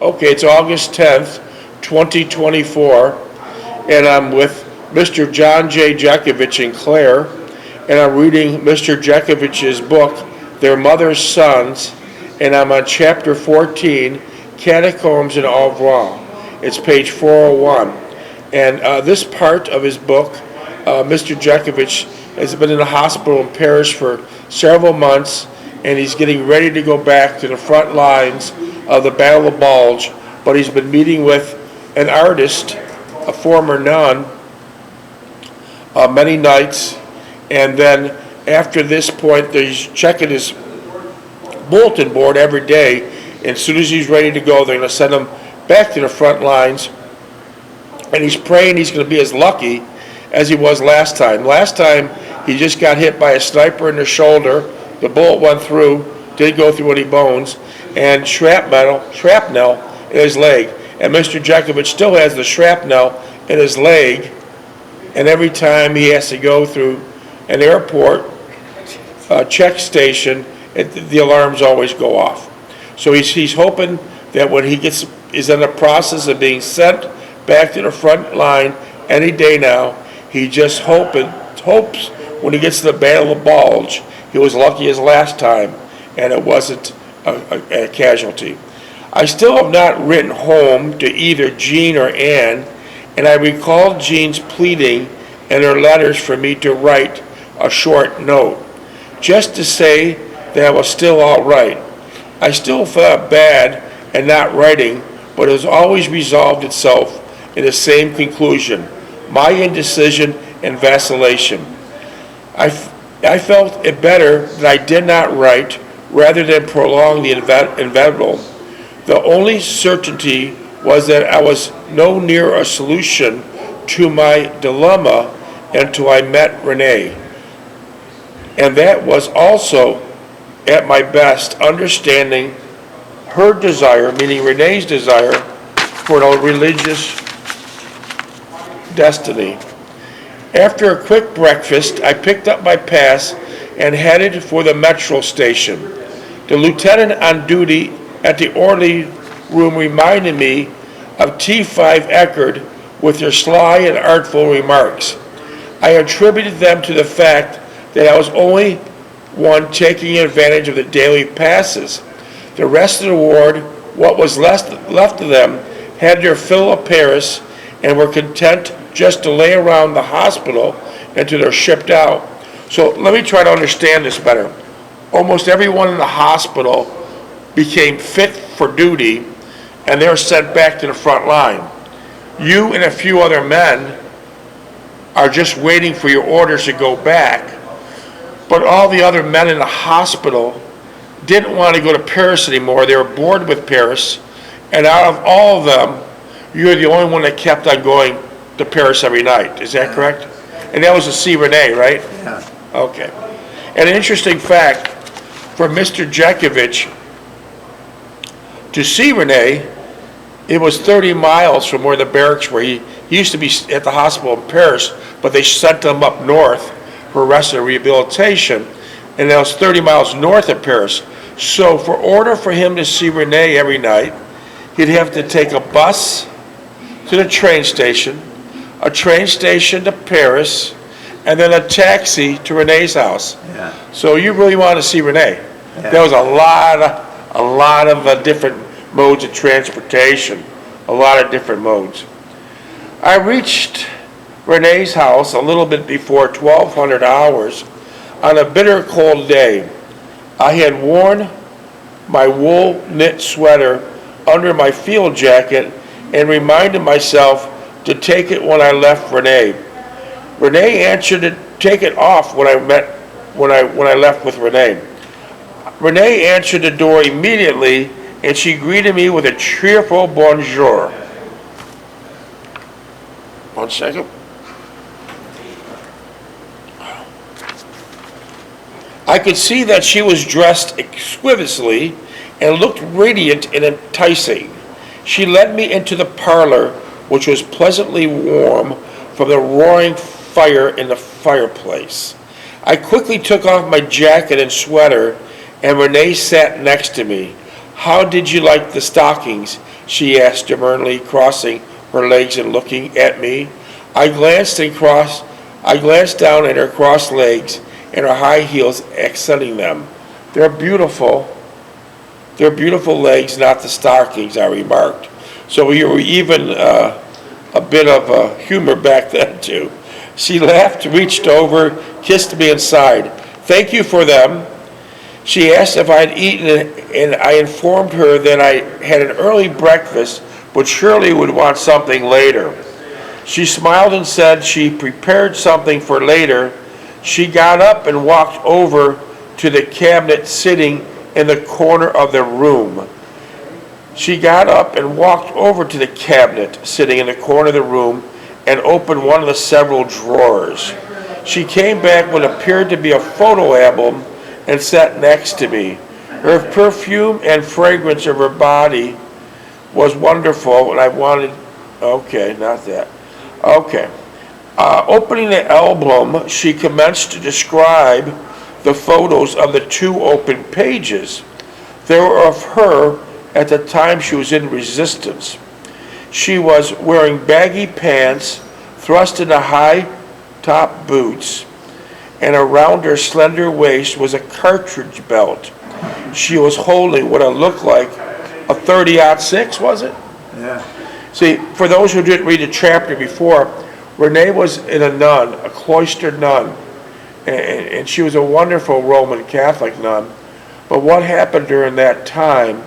Okay, it's August 10th, 2024, and I'm with Mr. John J. Jeckovich in Clare, and I'm reading Mr. Jeckovich's book, Their Mother's Sons, and I'm on chapter 14, Catacombs in Revoir. It's page 401. And this part of his book, Mr. Jeckovich has been in the hospital in Paris for several months, and he's getting ready to go back to the front lines of the Battle of Bulge, but he's been meeting with an artist, a former nun, many nights, and then after this point, he's checking his bulletin board every day, and as soon as he's ready to go, they're going to send him back to the front lines, and he's praying he's going to be as lucky as he was last time. Last time, he just got hit by a sniper in the shoulder, the bullet went through, didn't go through any bones, and shrapnel in his leg. And Mr. Jeckovich still has the shrapnel in his leg, and every time he has to go through an airport check station, the alarms always go off. So he's hoping that when he is in the process of being sent back to the front line any day now, he just hopes when he gets to the Battle of Bulge, he was lucky as last time, and it wasn't a casualty. I still have not written home to either Jean or Anne, and I recall Jean's pleading in her letters for me to write a short note, just to say that I was still all right. I still felt bad and not writing, but it has always resolved itself in the same conclusion, my indecision and vacillation. I felt it better that I did not write rather than prolong the inevitable. The only certainty was that I was no nearer a solution to my dilemma until I met Renee. And that was also at my best understanding her desire, meaning Renee's desire, for a religious destiny. After a quick breakfast, I picked up my pass and headed for the metro station. The lieutenant on duty at the orderly room reminded me of T5 Eckerd with their sly and artful remarks. I attributed them to the fact that I was only one taking advantage of the daily passes. The rest of the ward, what was left of them, had their fill of Paris and were content just to lay around the hospital until they're shipped out. So let me try to understand this better. Almost everyone in the hospital became fit for duty, and they were sent back to the front line. You and a few other men are just waiting for your orders to go back, but all the other men in the hospital didn't want to go to Paris anymore. They were bored with Paris, and out of all of them, you're the only one that kept on going to Paris every night. Is that correct? And that was to see Renee, right? Yeah. Okay. And an interesting fact, for Mr. Jeckovich to see Renee, it was 30 miles from where the barracks were. He used to be at the hospital in Paris, but they sent him up north for rest and rehabilitation, and that was 30 miles north of Paris. So for order for him to see Renee every night, he'd have to take a bus to the train station, a train station to Paris, and then a taxi to Renee's house. Yeah. So you really want to see Renee. Yeah. There was a lot of different modes of transportation, a lot of different modes. I reached Renee's house a little bit before 1200 hours on a bitter cold day. I had worn my wool knit sweater under my field jacket and reminded myself to take it when I left Renee. Renee answered to take it off when I left with Renee. Renee answered the door immediately, and she greeted me with a cheerful bonjour. One second. I could see that she was dressed exquisitely and looked radiant and enticing. She led me into the parlor, which was pleasantly warm from the roaring fire in the fireplace. I quickly took off my jacket and sweater, and Renee sat next to me. How did you like the stockings? She asked demurely, crossing her legs and looking at me. I glanced down at her crossed legs and her high heels, accenting them. They're beautiful. They're beautiful legs, not the stockings, I remarked. So we were even a bit of humor back then, too. She laughed, reached over, kissed me and sighed. Thank you for them. She asked if I had eaten, and I informed her that I had an early breakfast, but surely would want something later. She smiled and said she prepared something for later. She got up and walked over to the cabinet sitting in the corner of the room. She got up and walked over to the cabinet sitting in the corner of the room and opened one of the several drawers. She came back with what appeared to be a photo album and sat next to me. Her perfume and fragrance of her body was wonderful, and I wanted, okay, not that. Okay. Opening the album, she commenced to describe the photos of the two open pages. They were of her at the time she was in resistance. She was wearing baggy pants, thrust into high-top boots, and around her slender waist was a cartridge belt. She was holding what it looked like a 30-06, was it? Yeah. See, for those who didn't read the chapter before, Renee was a nun, a cloistered nun, and she was a wonderful Roman Catholic nun. But what happened during that time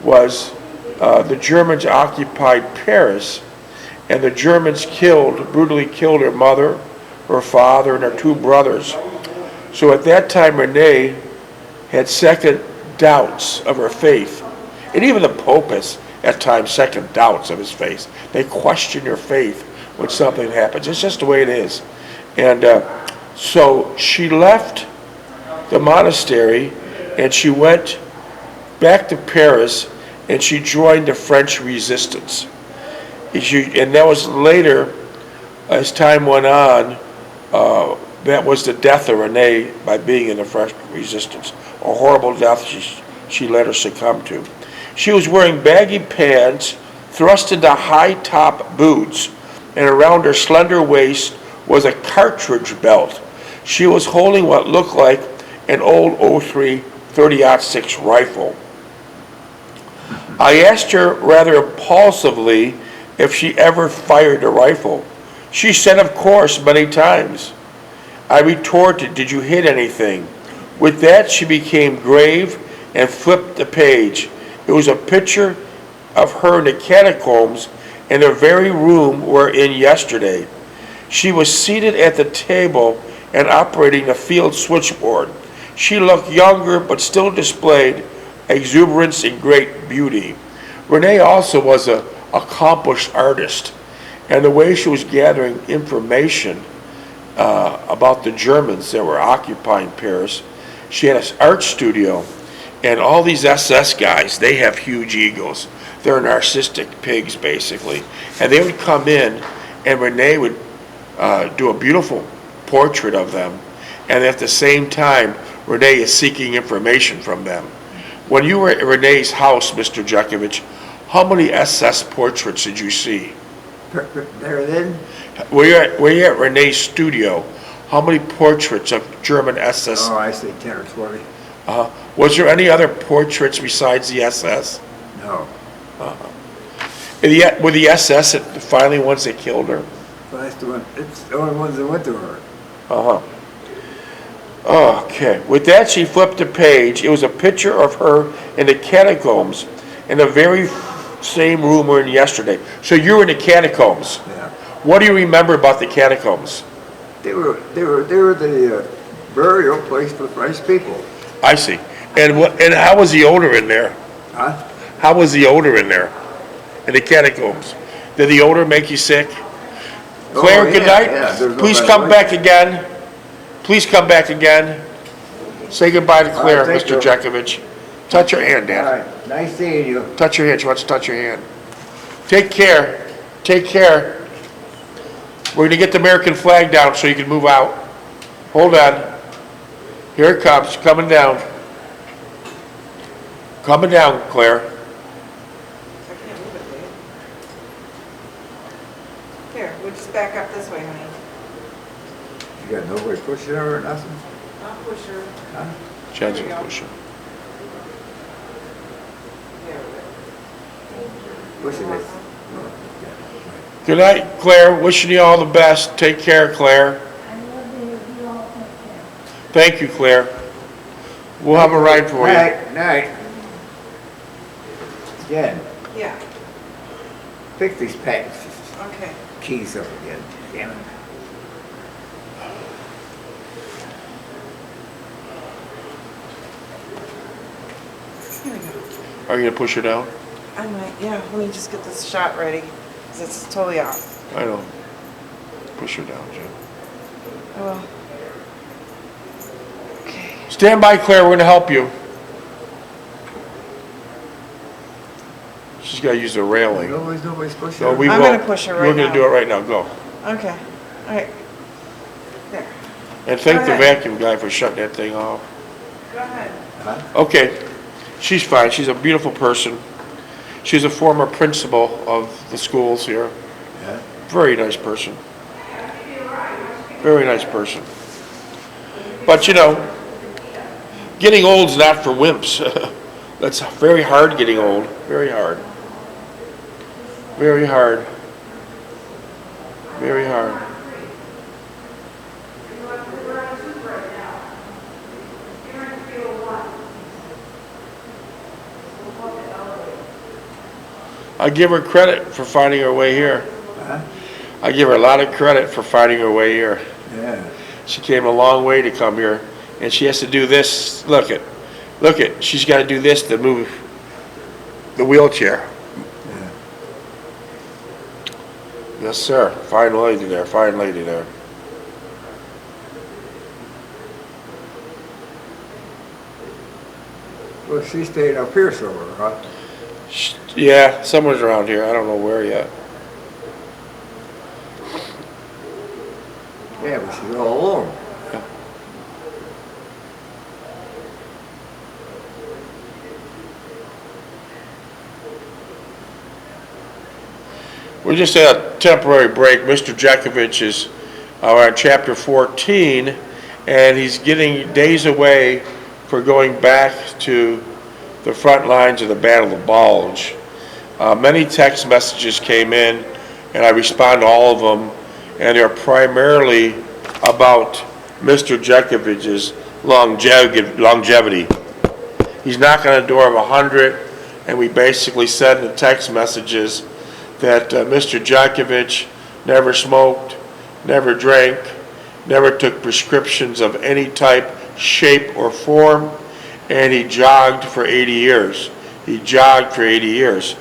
was the Germans occupied Paris, and the Germans brutally killed her mother, her father, and her two brothers. So at that time, Renee had second doubts of her faith. And even the Pope has, at times, second doubts of his faith. They question your faith when something happens. It's just the way it is. And so she left the monastery, and she went back to Paris, and she joined the French resistance. And that was later, as time went on, that was the death of Renee by being in the French resistance. A horrible death she let her succumb to. She was wearing baggy pants, thrust into high-top boots, and around her slender waist was a cartridge belt. She was holding what looked like an old 03 30-06 rifle. I asked her rather impulsively if she ever fired a rifle. She said, of course, many times. I retorted, did you hit anything? With that, she became grave and flipped the page. It was a picture of her in the Catacombs in the very room we're in yesterday. She was seated at the table and operating the field switchboard. She looked younger but still displayed exuberance and great beauty. Renee also was an accomplished artist, and the way she was gathering information about the Germans that were occupying Paris, she had an art studio, and all these SS guys, they have huge egos. They're narcissistic pigs, basically. And they would come in, and Renee would do a beautiful portrait of them, and at the same time, Renee is seeking information from them. When you were at Renee's house, Mr. Jeckovich, how many SS portraits did you see? There then? Were you at Renee's studio? How many portraits of German SS? Oh, I say 10 or 20. Was there any other portraits besides the SS? No. Were the SS the finally ones that killed her? Well, that's the one. It's the only ones that went to her. Okay. With that, she flipped the page. It was a picture of her in the Catacombs in the very same room we were in yesterday. So you were in the Catacombs. Yeah. What do you remember about the Catacombs? They were the burial place for French people. I see. And how was the odor in there? Huh? How was the odor in there? In the Catacombs? Did the odor make you sick? Claire, good night. Yeah, Please come back again. Please come back again. Say goodbye to Claire, thank Mr. you. Jeckovich. Touch your hand, All Dad. right. Nice seeing you. Touch your hand. She wants to touch your hand. Take care. Take care. We're going to get the American flag down so you can move out. Hold on. Here it comes. Coming down. Coming down, Claire. I can't move it, Dave. Here, we'll just back up this way, honey. You got nobody pushing her or nothing? I'll push her. Huh? Chad's There we gonna go. push her. There we go. Pushing it. Good night, Claire. Wishing you all the best. Take care, Claire. Thank you, Claire. We'll have a ride for you. Night. Jen, Yeah, pick these packs, okay. keys up again. Damn it. Here we go. Are you gonna push her down? I might, yeah, let me just get this shot ready, because it's totally off. I know. Push her down, Jim. I will. Okay. Stand by, Claire. We're gonna help you. She's gotta use the railing. Nobody's pushing So her. we I'm will. gonna push her right We're gonna now. do it right now. Go. Okay, all right. There. And thank Go the ahead. vacuum guy for shutting that thing off. Go ahead. Huh? Okay. She's fine. She's a beautiful person. She's a former principal of the schools here. Yeah. Very nice person. Very nice person. But you know, getting old's not for wimps. That's very hard getting old. Very hard. Very hard. Very hard. I give her credit for finding her way here. Huh? I give her a lot of credit for finding her way here. Yeah. She came a long way to come here, and she has to do this. Look it. She's got to do this to move the wheelchair. Yeah. Yes, sir. Fine lady there. Fine lady there. Well, she stayed up here somewhere, huh? Yeah, someone's around here. I don't know where yet. Yeah, but she's all alone. We just had a temporary break. Mr. Jeckovich is on chapter 14, and he's getting days away for going back to the front lines of the Battle of Bulge. Many text messages came in, and I respond to all of them, and they're primarily about Mr. Jeckovich's longevity. He's knocking on the door of 100, and we basically said in the text messages that Mr. Jeckovich never smoked, never drank, never took prescriptions of any type, shape, or form, and he jogged for 80 years. He jogged for 80 years.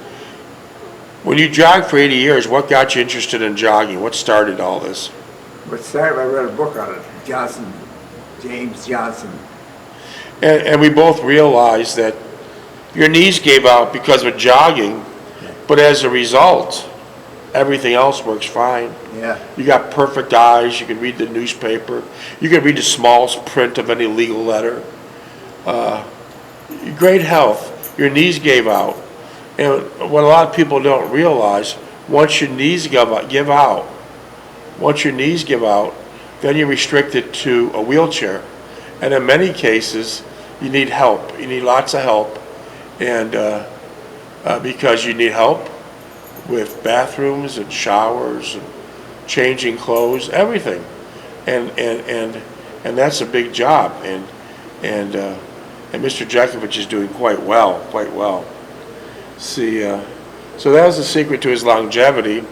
When you jog for 80 years, what got you interested in jogging? What started all this? But started, I read a book on it, James Johnson. And we both realized that your knees gave out because of jogging, but as a result, everything else works fine. Yeah. You got perfect eyes, you can read the newspaper, you can read the smallest print of any legal letter. Great health, your knees gave out. And what a lot of people don't realize, once your knees give out, then you're restricted to a wheelchair. And in many cases, you need help. You need lots of help. And because you need help with bathrooms and showers and changing clothes, everything. And that's a big job. And Mr. Jeckovich is doing quite well. See, so that was the secret to his longevity,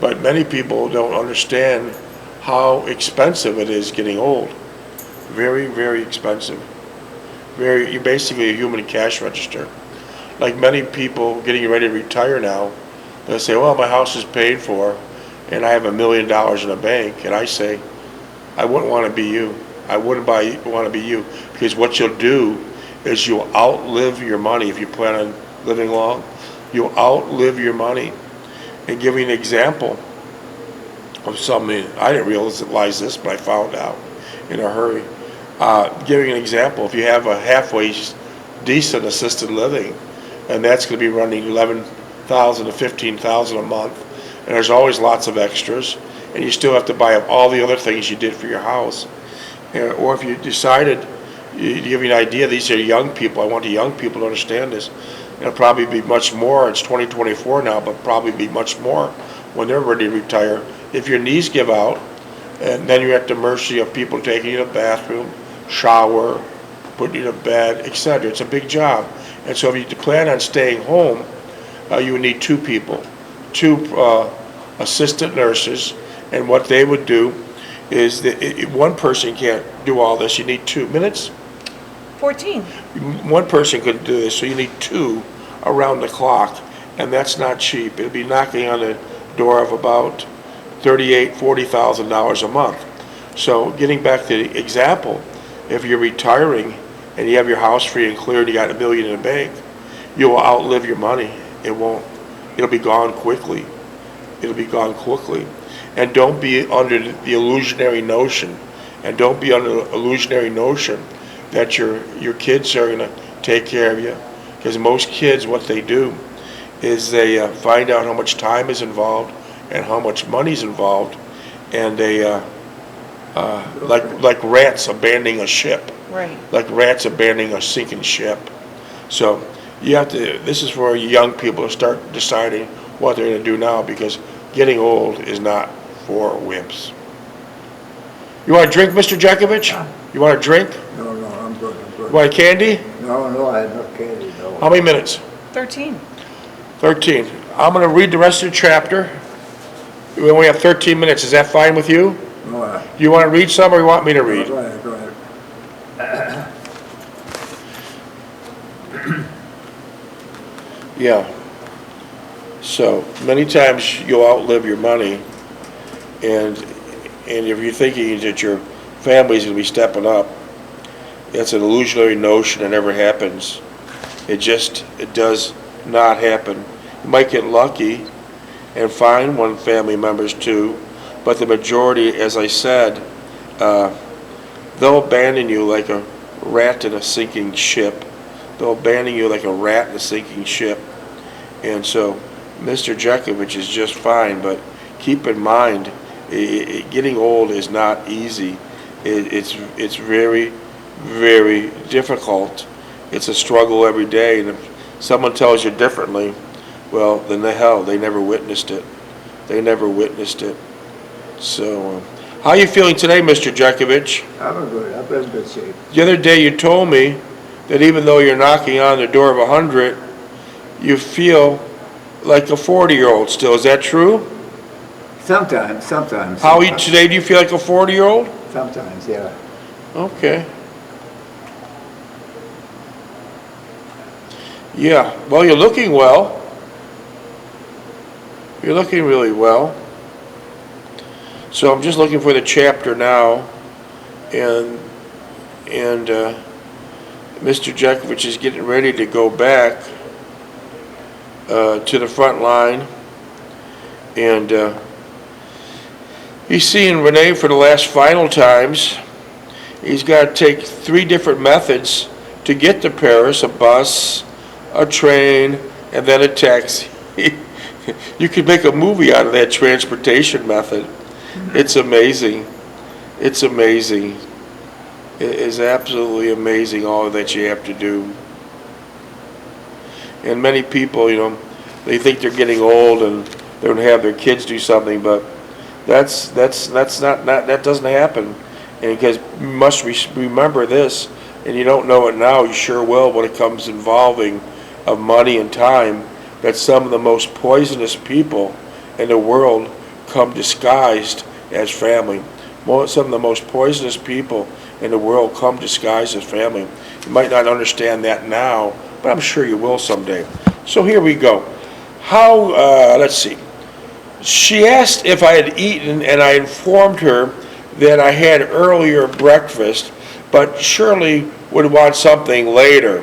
but many people don't understand how expensive it is getting old. Very, very expensive. You're basically a human cash register. Like many people getting ready to retire now, they'll say, well, my house is paid for, and I have $1 million in the bank, and I say, I wouldn't want to be you. I wouldn't want to be you, because what you'll do is you'll outlive your money if you plan on living long. You'll outlive your money. And give you an example of something, I didn't realize this, but I found out in a hurry. Giving an example, if you have a halfway decent assisted living, and that's going to be running 11,000 to 15,000 a month, and there's always lots of extras, and you still have to buy up all the other things you did for your house. Or if you decided, to give you an idea, these are young people, I want the young people to understand this, it'll probably be much more, it's 2024 now, but probably be much more when they're ready to retire. If your knees give out, and then you're at the mercy of people taking you to the bathroom, shower, putting you to bed, etc. It's a big job. And so if you plan on staying home, you would need two people, two assistant nurses, and what they would do is that one person can't do all this. You need 2 minutes. 14. One person couldn't do this, so you need two around the clock, and that's not cheap. It'll be knocking on the door of about $40,000 a month. So getting back to the example, if you're retiring and you have your house free and clear and you got $1 million in the bank, you will outlive your money. It'll be gone quickly. It'll be gone quickly. And don't be under the illusionary notion, that your kids are gonna take care of you. Because most kids, what they do is they find out how much time is involved and how much money's involved, and they like rats abandoning a ship. Right. Like rats abandoning a sinking ship. So you have to. This is for young people to start deciding what they're going to do now, because getting old is not for wimps. You want a drink, Mr. Jeckovich? You want a drink? No, I'm good, You want a candy? No, I have no candy, no. How many minutes? 13. 13. I'm going to read the rest of the chapter. We only have 13 minutes. Is that fine with you? No, Do you want to read some, or you want me to read? Go ahead. Yeah. So many times you'll outlive your money, and if you're thinking that your family's going to be stepping up, that's an illusionary notion. It never happens. It does not happen. You might get lucky and find one family members too, but the majority, as I said, they'll abandon you like a rat in a sinking ship. They'll abandon you like a rat in a sinking ship. And so Mr. Jeckovich is just fine, but keep in mind, getting old is not easy. It's very, very difficult. It's a struggle every day, and if someone tells you differently, well, then they never witnessed it. They never witnessed it. So, how are you feeling today, Mr. Jeckovich? I'm good. I'm in good shape. The other day you told me that even though you're knocking on the door of 100, you feel like a 40-year-old still. Is that true? Sometimes. How are you today? Do you feel like a 40-year-old? Sometimes, yeah. Okay. Yeah. Well, you're looking well. You're looking really well. So I'm just looking for the chapter now, and Mr. Jeckovich is getting ready to go back to the front line, and he's seeing Renee for the last final times. He's got to take 3 different methods to get to Paris: a bus, a train, and then a taxi. You could make a movie out of that transportation method. It's amazing. It's amazing. It is absolutely amazing, all that you have to do. And many people, they think they're getting old and they don't have their kids do something, but that doesn't happen. And because you must remember this, and you don't know it now, you sure will when it comes involving of money and time, that some of the most poisonous people in the world come disguised as family. Some of the most poisonous people in the world come disguised as family. You might not understand that now, but I'm sure you will someday. So here we go. Let's see. She asked if I had eaten, and I informed her that I had earlier breakfast, but Shirley would want something later.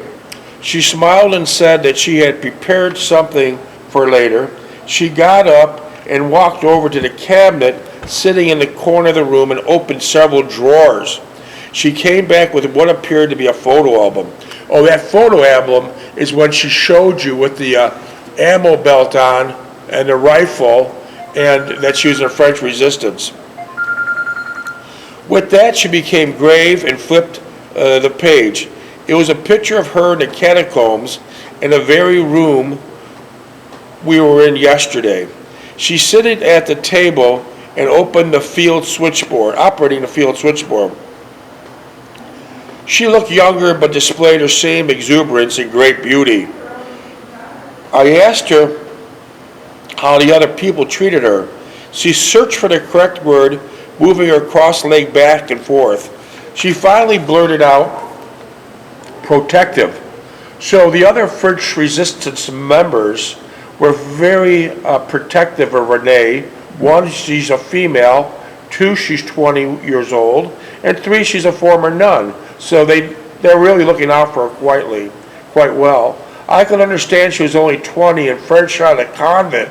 She smiled and said that she had prepared something for later. She got up and walked over to the cabinet sitting in the corner of the room and opened several drawers. She came back with what appeared to be a photo album. Oh, that photo album is when she showed you with the ammo belt on and the rifle, and that she was in the French resistance. With that, she became grave and flipped the page. It was a picture of her in the Catacombs in the very room we were in yesterday. She's sitting at the table and opened the field switchboard, operating the field switchboard. She looked younger but displayed her same exuberance and great beauty. I asked her how the other people treated her. She searched for the correct word, moving her crossed leg back and forth. She finally blurted out, protective. So the other French resistance members were very protective of Renee. One, she's a female. Two, she's 20 years old. And three, she's a former nun. So they're really looking out for her quite well. I could understand she was only 20 and fresh out of the convent.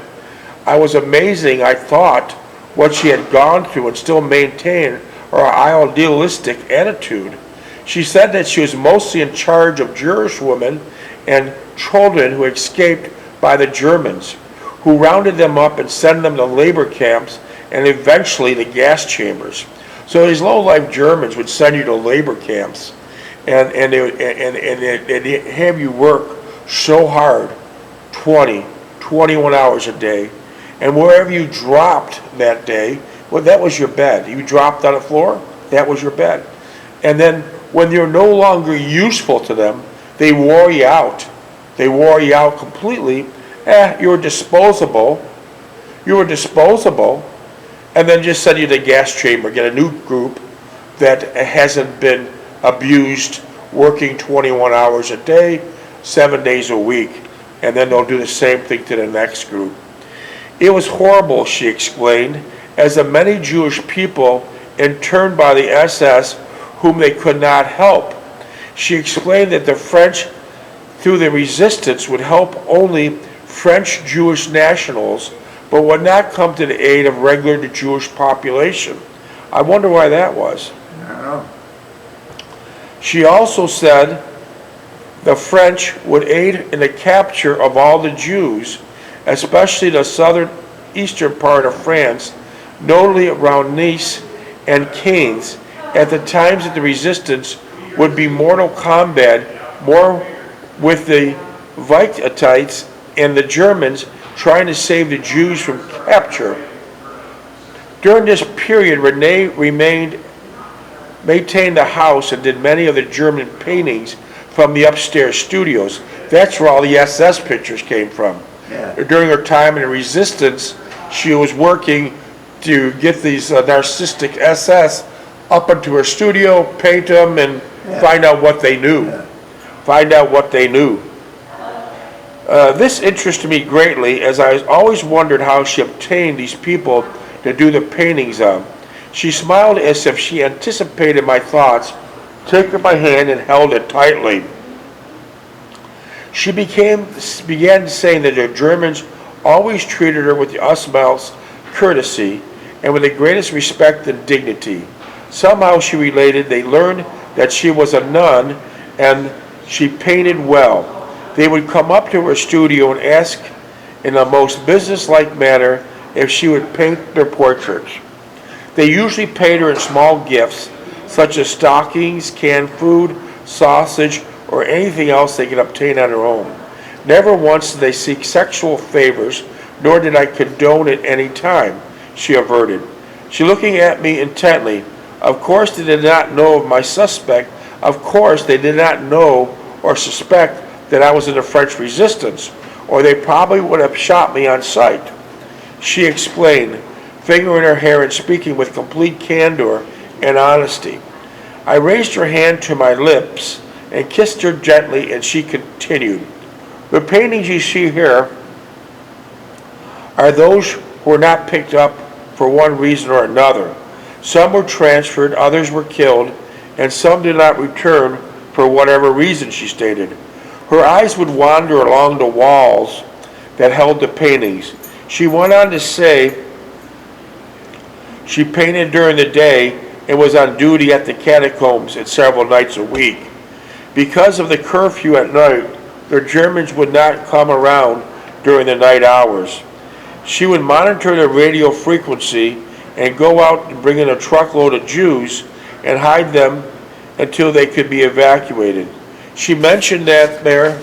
I was amazing, I thought, what she had gone through and still maintained her idealistic attitude. She said that she was mostly in charge of Jewish women and children who escaped by the Germans, who rounded them up and sent them to labor camps and eventually to gas chambers. So these low-life Germans would send you to labor camps, and they'd have you work so hard, 21 hours a day, and wherever you dropped that day, well, that was your bed. You dropped on the floor, that was your bed. And then when you're no longer useful to them, they wore you out. They wore you out completely. You were disposable. And then just send you to the gas chamber, get a new group that hasn't been abused, working 21 hours a day, 7 days a week, and then they'll do the same thing to the next group. It was horrible, she explained, as the many Jewish people interned by the SS whom they could not help. She explained that the French, through the resistance, would help only French Jewish nationals, but would not come to the aid of regular Jewish population. I wonder why that was. I don't know. She also said the French would aid in the capture of all the Jews, especially the eastern part of France, notably around Nice and Cannes, at the times that the resistance would be mortal combat more with the Victites and the Germans trying to save the Jews from capture. During this period, Renee maintained the house and did many of the German paintings from the upstairs studios. That's where all the SS pictures came from. Yeah. During her time in the resistance, she was working to get these narcissistic SS up into her studio, paint them, and find out what they knew. Yeah. Find out what they knew. This interested me greatly, as I always wondered how she obtained these people to do the paintings of. She smiled as if she anticipated my thoughts, took my hand and held it tightly. She began saying that the Germans always treated her with the utmost courtesy and with the greatest respect and dignity. Somehow, she related, they learned that she was a nun and she painted well. They would come up to her studio and ask in the most businesslike manner if she would paint their portraits. They usually paid her in small gifts, such as stockings, canned food, sausage, or anything else they could obtain on their own. Never once did they seek sexual favors, nor did I condone at any time, she averted. She looking at me intently. Of course they did not know of my suspect. Of course they did not know or suspect that I was in the French resistance, or they probably would have shot me on sight. She explained, fingering her hair and speaking with complete candor and honesty. I raised her hand to my lips and kissed her gently, and she continued, the paintings you see here are those who were not picked up for one reason or another. Some were transferred, others were killed, and some did not return for whatever reason, she stated. Her eyes would wander along the walls that held the paintings. She went on to say she painted during the day and was on duty at the Catacombs at several nights a week. Because of the curfew at night, the Germans would not come around during the night hours. She would monitor the radio frequency and go out and bring in a truckload of Jews and hide them until they could be evacuated. She mentioned that there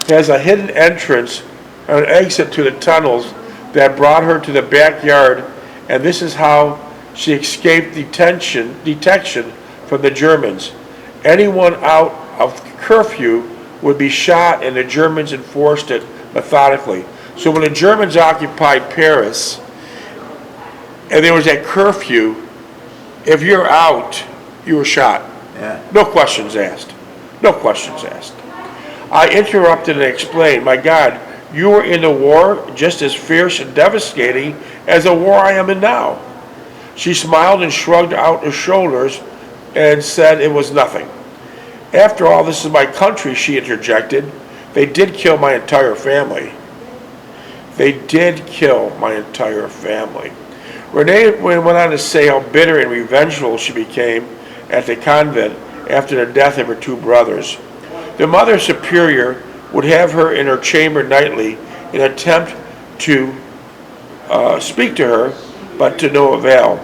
has a hidden entrance or an exit to the tunnels that brought her to the backyard, and this is how she escaped detection from the Germans. Anyone out of curfew would be shot, and the Germans enforced it methodically. So when the Germans occupied Paris, and there was that curfew, if you're out, you were shot. Yeah. No questions asked. No questions asked. I interrupted and explained, my God, you were in the war just as fierce and devastating as the war I am in now. She smiled and shrugged out her shoulders and said it was nothing. After all, this is my country, she interjected. They did kill my entire family. They did kill my entire family. Renee went on to say how bitter and revengeful she became at the convent after the death of her two brothers. The Mother Superior would have her in her chamber nightly in an attempt to speak to her, but to no avail.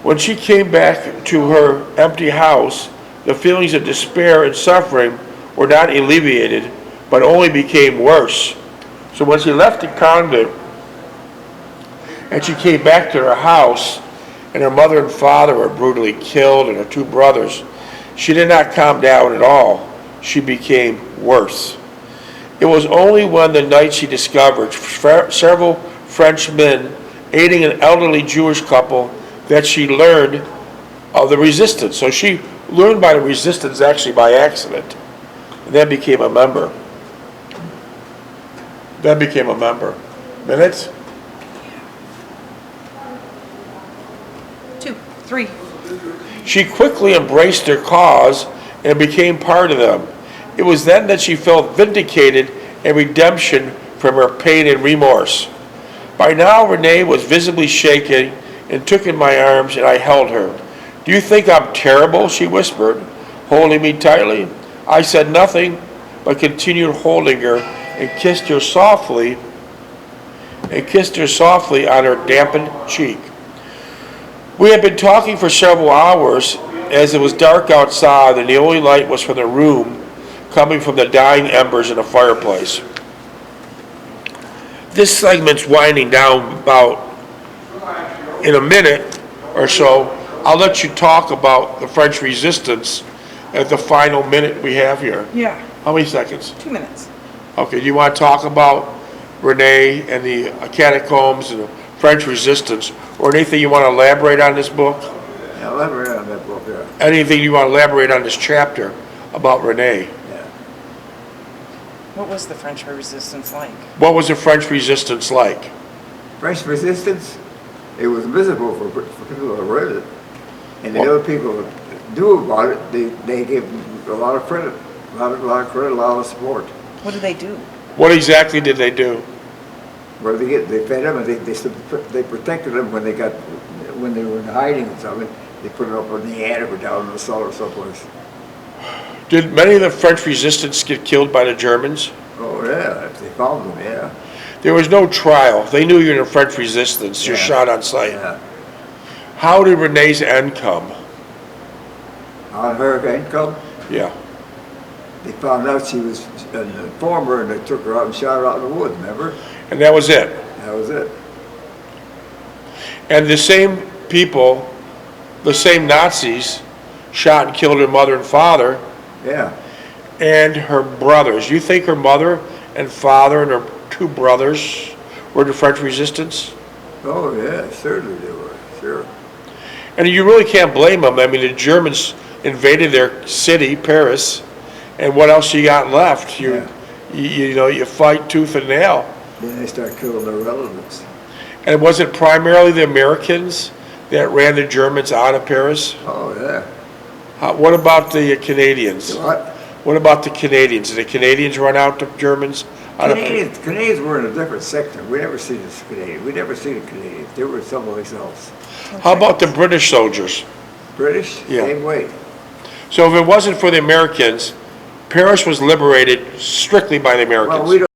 When she came back to her empty house, the feelings of despair and suffering were not alleviated, but only became worse. So when she left the convent and she came back to her house, and her mother and father were brutally killed, and her two brothers, she did not calm down at all. She became worse. It was only when the night she discovered several French men aiding an elderly Jewish couple that she learned of the resistance. So she learned by the resistance actually by accident, and then became a member. Minutes? 2, 3. She quickly embraced their cause and became part of them. It was then that she felt vindicated and redemption from her pain and remorse. By now, Renee was visibly shaking and took in my arms, and I held her. Do you think I'm terrible? She whispered, holding me tightly. I said nothing, but continued holding her and kissed her softly on her dampened cheek. We had been talking for several hours as it was dark outside, and the only light was from the room coming from the dying embers in the fireplace. This segment's winding down about in a minute or so. I'll let you talk about the French resistance at the final minute we have here. Yeah, How many seconds? 2 minutes. Okay, do you want to talk about Renee and the Catacombs and the French resistance, or anything you want to elaborate on this book? Yeah, elaborate on that book, yeah. Anything you want to elaborate on this chapter about Renee? Yeah. What was the French resistance like? What was the French resistance like? French resistance, it was visible for people who read it. And the other people that knew about it, they gave a lot of credit, a lot of credit, a lot of support. What did they do? What exactly did they do? Where they fed them and they protected them when they were in hiding and something. They put them up in the attic or down in the cellar someplace. Did many of the French resistance get killed by the Germans? Oh yeah, if they found them, yeah. There was no trial. They knew you're in the French resistance. You're shot on sight. Yeah. How did Renee's end come? On her income, Yeah. they found out she was an informer and they took her out and shot her out in the woods, remember? And that was it. That was it. And the same people, the same Nazis, shot and killed her mother and father Yeah. and her brothers. You think her mother and father and her two brothers were the French resistance? Oh yeah, certainly they were, sure. And you really can't blame them. I mean, the Germans invaded their city, Paris, and what else you got left? You fight tooth and nail. Then they start killing their relatives. And was it primarily the Americans that ran the Germans out of Paris? Oh yeah. What about the Canadians? What? What about the Canadians? Did the Canadians run out the Germans? Canadians were in a different sector. We never see the Canadians. We never see the Canadians. They were someplace else. How about the British soldiers? British, Yeah. same way. So if it wasn't for the Americans, Paris was liberated strictly by the Americans. Well, we don't